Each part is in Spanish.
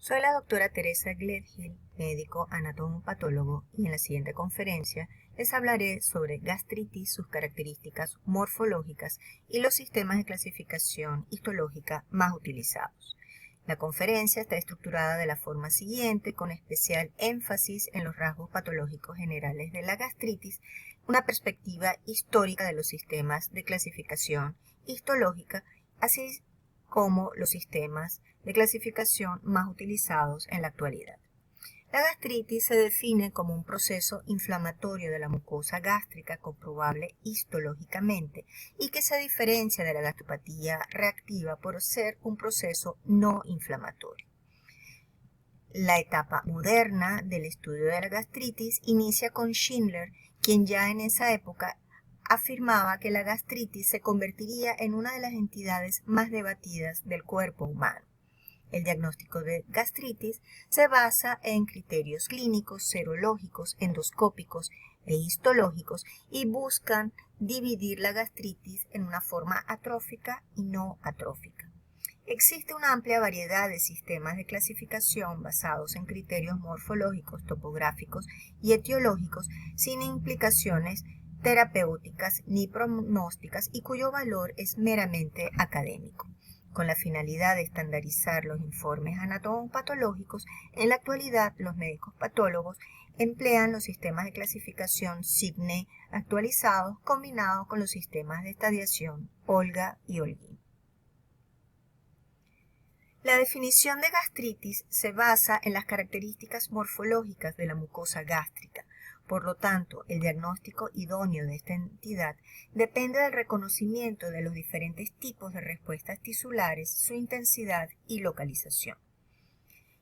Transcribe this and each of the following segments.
Soy la doctora Teresa Gledhill, médico anatomopatólogo, y en la siguiente conferencia les hablaré sobre gastritis, sus características morfológicas y los sistemas de clasificación histológica más utilizados. La conferencia está estructurada de la forma siguiente, con especial énfasis en los rasgos patológicos generales de la gastritis, una perspectiva histórica de los sistemas de clasificación histológica, así como los sistemas de clasificación más utilizados en la actualidad. La gastritis se define como un proceso inflamatorio de la mucosa gástrica comprobable histológicamente y que se diferencia de la gastropatía reactiva por ser un proceso no inflamatorio. La etapa moderna del estudio de la gastritis inicia con Schindler, quien ya en esa época afirmaba que la gastritis se convertiría en una de las entidades más debatidas del cuerpo humano. El diagnóstico de gastritis se basa en criterios clínicos, serológicos, endoscópicos e histológicos y buscan dividir la gastritis en una forma atrófica y no atrófica. Existe una amplia variedad de sistemas de clasificación basados en criterios morfológicos, topográficos y etiológicos sin implicaciones terapéuticas ni pronósticas y cuyo valor es meramente académico. Con la finalidad de estandarizar los informes anatomopatológicos, en la actualidad los médicos patólogos emplean los sistemas de clasificación SIGNE actualizados combinados con los sistemas de estadiación Olga y Holguín. La definición de gastritis se basa en las características morfológicas de la mucosa gástrica. Por lo tanto, el diagnóstico idóneo de esta entidad depende del reconocimiento de los diferentes tipos de respuestas tisulares, su intensidad y localización.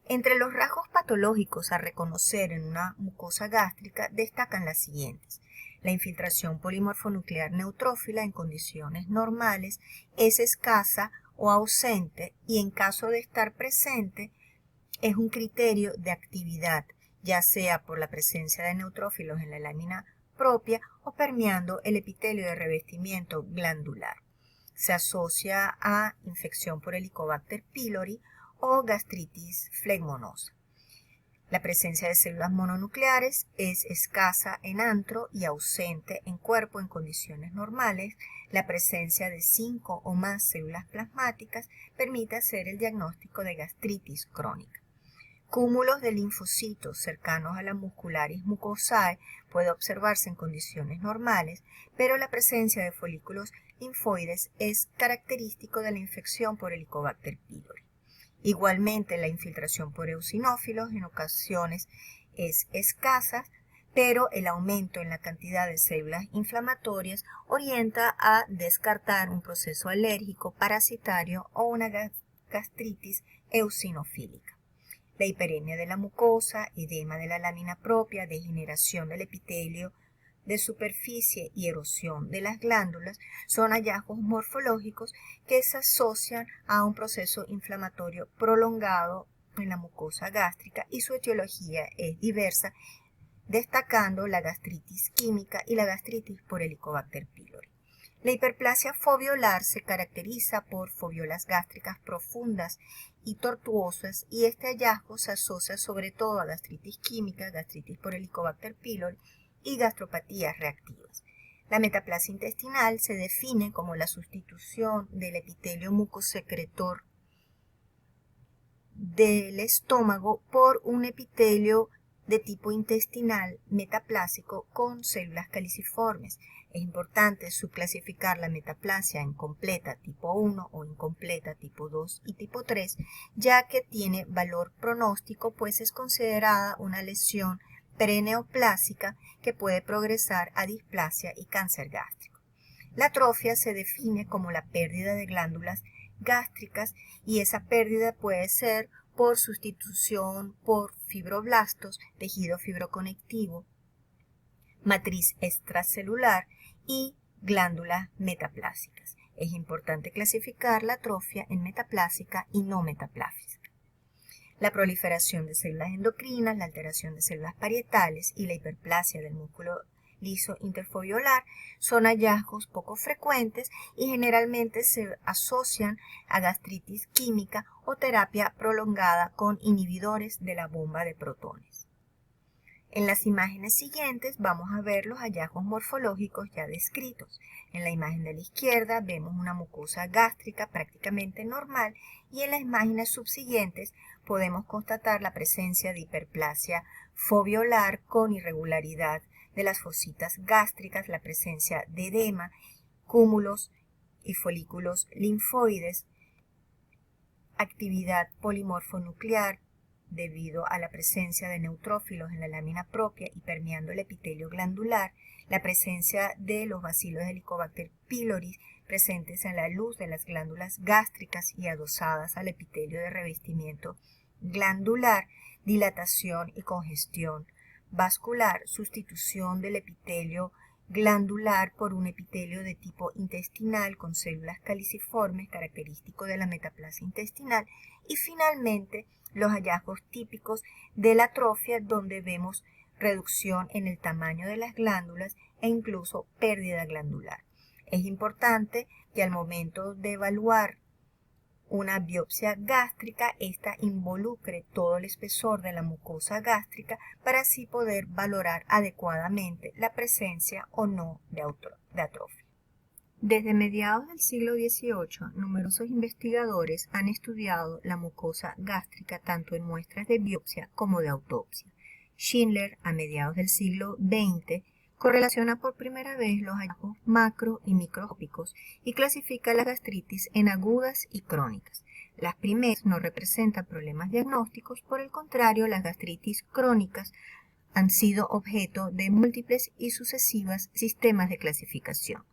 Entre los rasgos patológicos a reconocer en una mucosa gástrica destacan las siguientes. La infiltración polimorfonuclear neutrófila en condiciones normales es escasa o ausente y en caso de estar presente es un criterio de actividad, ya sea por la presencia de neutrófilos en la lámina propia o permeando el epitelio de revestimiento glandular. Se asocia a infección por Helicobacter pylori o gastritis flegmonosa. La presencia de células mononucleares es escasa en antro y ausente en cuerpo en condiciones normales. La presencia de 5 o más células plasmáticas permite hacer el diagnóstico de gastritis crónica. Cúmulos de linfocitos cercanos a la muscularis mucosae puede observarse en condiciones normales, pero la presencia de folículos linfoides es característico de la infección por Helicobacter pylori. Igualmente, la infiltración por eosinófilos en ocasiones es escasa, pero el aumento en la cantidad de células inflamatorias orienta a descartar un proceso alérgico, parasitario o una gastritis eosinofílica. La hiperemia de la mucosa, edema de la lámina propia, degeneración del epitelio de superficie y erosión de las glándulas son hallazgos morfológicos que se asocian a un proceso inflamatorio prolongado en la mucosa gástrica y su etiología es diversa, destacando la gastritis química y la gastritis por Helicobacter pylori. La hiperplasia foviolar se caracteriza por foviolas gástricas profundas y tortuosas y este hallazgo se asocia sobre todo a gastritis química, gastritis por Helicobacter pylori y gastropatías reactivas. La metaplasia intestinal se define como la sustitución del epitelio mucosecretor del estómago por un epitelio de tipo intestinal metaplásico con células caliciformes. Es importante subclasificar la metaplasia en completa tipo 1 o incompleta tipo 2 y tipo 3, ya que tiene valor pronóstico, pues es considerada una lesión preneoplásica que puede progresar a displasia y cáncer gástrico. La atrofia se define como la pérdida de glándulas gástricas y esa pérdida puede ser por sustitución por fibroblastos, tejido fibroconectivo, matriz extracelular y glándulas metaplásicas. Es importante clasificar la atrofia en metaplásica y no metaplásica. La proliferación de células endocrinas, la alteración de células parietales y la hiperplasia del músculo liso interfobiolar son hallazgos poco frecuentes y generalmente se asocian a gastritis química o terapia prolongada con inhibidores de la bomba de protones. En las imágenes siguientes vamos a ver los hallazgos morfológicos ya descritos. En la imagen de la izquierda vemos una mucosa gástrica prácticamente normal y en las imágenes subsiguientes podemos constatar la presencia de hiperplasia foviolar con irregularidad de las fositas gástricas, la presencia de edema, cúmulos y folículos linfoides, actividad polimorfonuclear, debido a la presencia de neutrófilos en la lámina propia y permeando el epitelio glandular, la presencia de los bacilos de Helicobacter pylori presentes en la luz de las glándulas gástricas y adosadas al epitelio de revestimiento glandular, dilatación y congestión vascular, sustitución del epitelio glandular por un epitelio de tipo intestinal con células caliciformes característico de la metaplasia intestinal y finalmente los hallazgos típicos de la atrofia donde vemos reducción en el tamaño de las glándulas e incluso pérdida glandular. Es importante que al momento de evaluar una biopsia gástrica, esta involucre todo el espesor de la mucosa gástrica para así poder valorar adecuadamente la presencia o no de atrofia. Desde mediados del siglo XVIII, numerosos investigadores han estudiado la mucosa gástrica tanto en muestras de biopsia como de autopsia. Schindler, a mediados del siglo XX, correlaciona por primera vez los hallazgos macro y microscópicos y clasifica la gastritis en agudas y crónicas. Las primeras no representan problemas diagnósticos, por el contrario, las gastritis crónicas han sido objeto de múltiples y sucesivas sistemas de clasificación.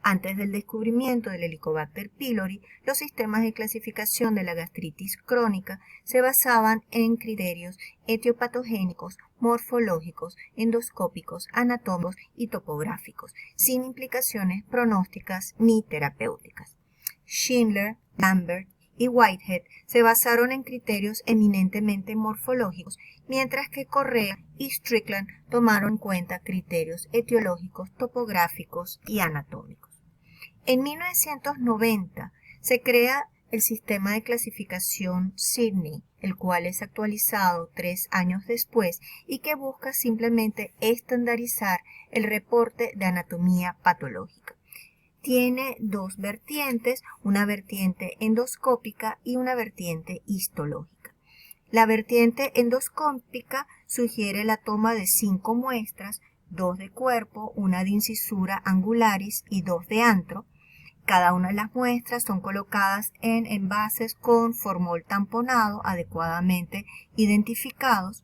Antes del descubrimiento del Helicobacter pylori, los sistemas de clasificación de la gastritis crónica se basaban en criterios etiopatogénicos, morfológicos, endoscópicos, anatómicos y topográficos, sin implicaciones pronósticas ni terapéuticas. Schindler, Lambert y Whitehead se basaron en criterios eminentemente morfológicos, mientras que Correa y Strickland tomaron en cuenta criterios etiológicos, topográficos y anatómicos. En 1990 se crea el sistema de clasificación Sidney, el cual es actualizado 3 años después y que busca simplemente estandarizar el reporte de anatomía patológica. Tiene dos vertientes, una vertiente endoscópica y una vertiente histológica. La vertiente endoscópica sugiere la toma de 5 muestras, 2 de cuerpo, una de incisura angularis y 2 de antro. Cada una de las muestras son colocadas en envases con formol tamponado adecuadamente identificados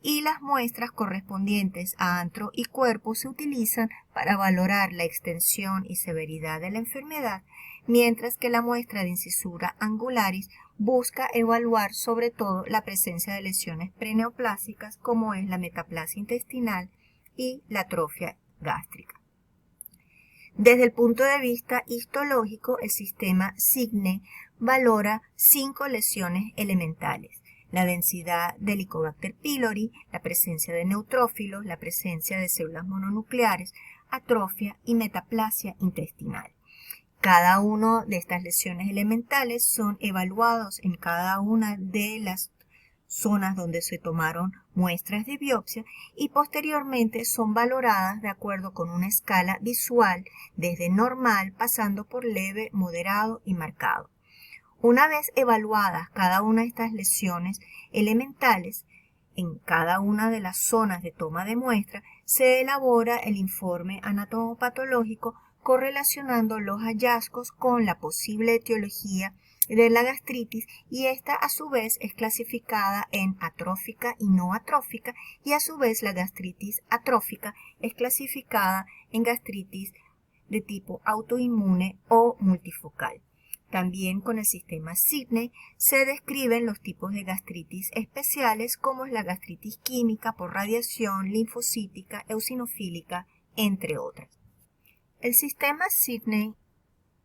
y las muestras correspondientes a antro y cuerpo se utilizan para valorar la extensión y severidad de la enfermedad, mientras que la muestra de incisura angularis busca evaluar sobre todo la presencia de lesiones preneoplásicas como es la metaplasia intestinal y la atrofia gástrica. Desde el punto de vista histológico, el sistema Sidney valora 5 lesiones elementales: la densidad de Helicobacter pylori, la presencia de neutrófilos, la presencia de células mononucleares, atrofia y metaplasia intestinal. Cada una de estas lesiones elementales son evaluados en cada una de las zonas donde se tomaron muestras de biopsia y posteriormente son valoradas de acuerdo con una escala visual desde normal pasando por leve, moderado y marcado. Una vez evaluadas cada una de estas lesiones elementales, en cada una de las zonas de toma de muestra se elabora el informe anatomopatológico correlacionando los hallazgos con la posible etiología de la gastritis y esta a su vez es clasificada en atrófica y no atrófica y a su vez la gastritis atrófica es clasificada en gastritis de tipo autoinmune o multifocal. También con el sistema Sidney se describen los tipos de gastritis especiales como es la gastritis química por radiación, linfocítica, eosinofílica, entre otras. El sistema Sidney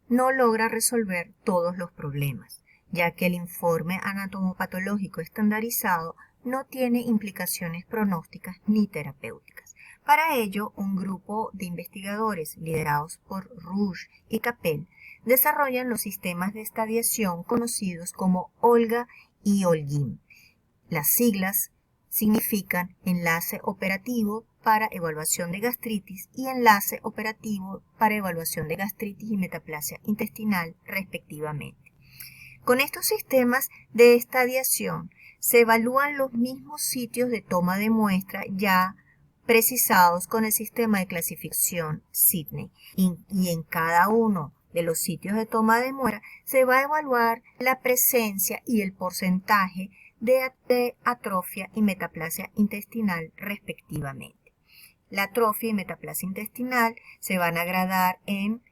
no logra resolver todos los problemas, ya que el informe anatomopatológico estandarizado no tiene implicaciones pronósticas ni terapéuticas. Para ello, un grupo de investigadores liderados por Rouge y Capel desarrollan los sistemas de estadiación conocidos como Olga y Holguín. Las siglas significan enlace operativo para evaluación de gastritis y enlace operativo para evaluación de gastritis y metaplasia intestinal, respectivamente. Con estos sistemas de estadiación se evalúan los mismos sitios de toma de muestra ya precisados con el sistema de clasificación Sidney y en cada uno de los sitios de toma de muestra se va a evaluar la presencia y el porcentaje de atrofia y metaplasia intestinal respectivamente. La atrofia y metaplasia intestinal se van a gradar en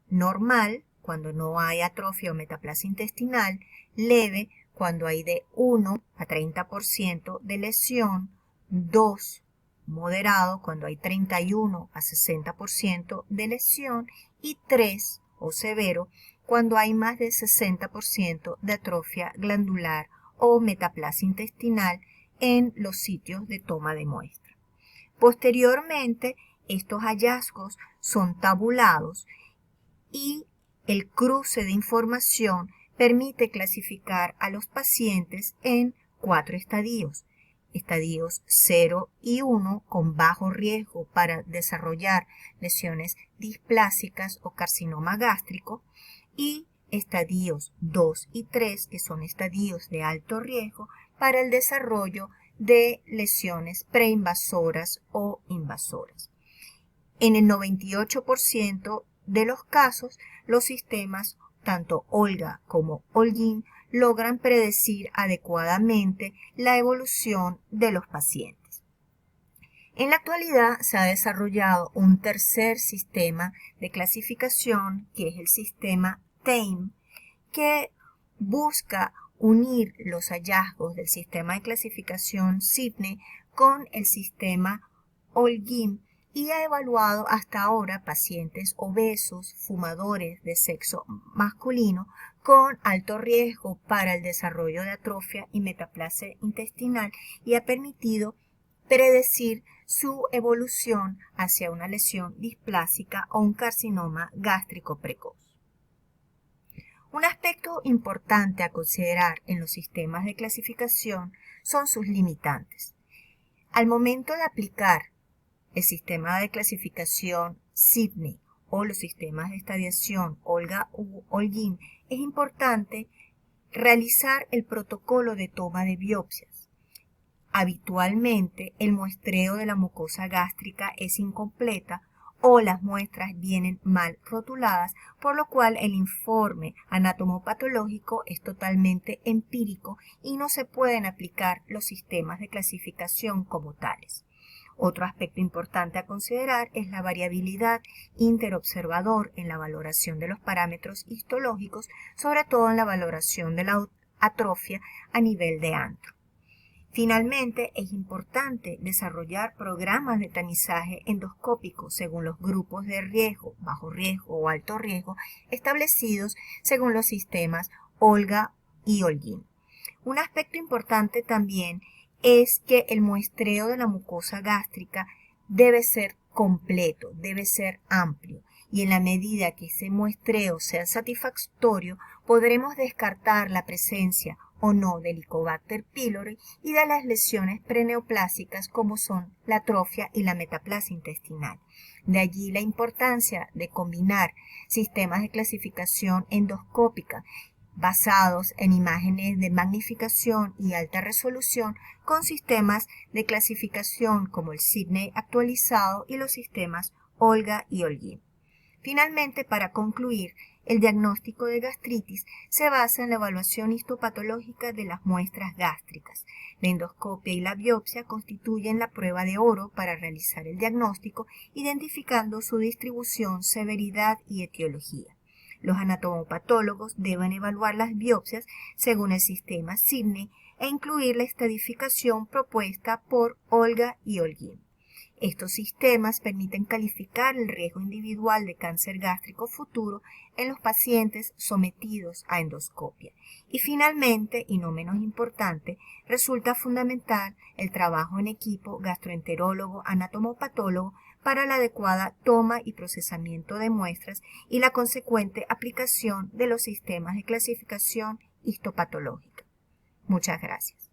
normal, cuando no hay atrofia o metaplasia intestinal, leve, cuando hay de 1 a 30% de lesión, 2, moderado, cuando hay 31 a 60% de lesión, y 3, o severo, cuando hay más de 60% de atrofia glandular o metaplasia intestinal en los sitios de toma de muestra. Posteriormente, estos hallazgos son tabulados y el cruce de información permite clasificar a los pacientes en 4 estadios. Estadios 0 y 1 con bajo riesgo para desarrollar lesiones displásicas o carcinoma gástrico y estadios 2 y 3 que son estadios de alto riesgo para el desarrollo de lesiones preinvasoras o invasoras. En el 98% de los casos, los sistemas, tanto Olga como Holguín, logran predecir adecuadamente la evolución de los pacientes. En la actualidad se ha desarrollado un tercer sistema de clasificación, que es el sistema TAME, que busca unir los hallazgos del sistema de clasificación Sidney con el sistema Holguín y ha evaluado hasta ahora pacientes obesos, fumadores de sexo masculino con alto riesgo para el desarrollo de atrofia y metaplasia intestinal y ha permitido predecir su evolución hacia una lesión displásica o un carcinoma gástrico precoz. Un aspecto importante a considerar en los sistemas de clasificación son sus limitantes. Al momento de aplicar el sistema de clasificación Sidney o los sistemas de estadiación Olga u Holguín, es importante realizar el protocolo de toma de biopsias. Habitualmente el muestreo de la mucosa gástrica es incompleta o las muestras vienen mal rotuladas, por lo cual el informe anatomopatológico es totalmente empírico y no se pueden aplicar los sistemas de clasificación como tales. Otro aspecto importante a considerar es la variabilidad interobservador en la valoración de los parámetros histológicos, sobre todo en la valoración de la atrofia a nivel de antro. Finalmente, es importante desarrollar programas de tamizaje endoscópico según los grupos de riesgo, bajo riesgo o alto riesgo, establecidos según los sistemas Olga y Holguín. Un aspecto importante también es que el muestreo de la mucosa gástrica debe ser completo, debe ser amplio, y en la medida que ese muestreo sea satisfactorio, podremos descartar la presencia o no del Helicobacter pylori y de las lesiones preneoplásicas como son la atrofia y la metaplasia intestinal. De allí la importancia de combinar sistemas de clasificación endoscópica basados en imágenes de magnificación y alta resolución con sistemas de clasificación como el Sidney actualizado y los sistemas Olga y Holguín. Finalmente, para concluir, el diagnóstico de gastritis se basa en la evaluación histopatológica de las muestras gástricas. La endoscopia y la biopsia constituyen la prueba de oro para realizar el diagnóstico, identificando su distribución, severidad y etiología. Los anatomopatólogos deben evaluar las biopsias según el sistema Sidney e incluir la estadificación propuesta por Olga y Holguín. Estos sistemas permiten calificar el riesgo individual de cáncer gástrico futuro en los pacientes sometidos a endoscopia. Y finalmente, y no menos importante, resulta fundamental el trabajo en equipo gastroenterólogo-anatomopatólogo para la adecuada toma y procesamiento de muestras y la consecuente aplicación de los sistemas de clasificación histopatológica. Muchas gracias.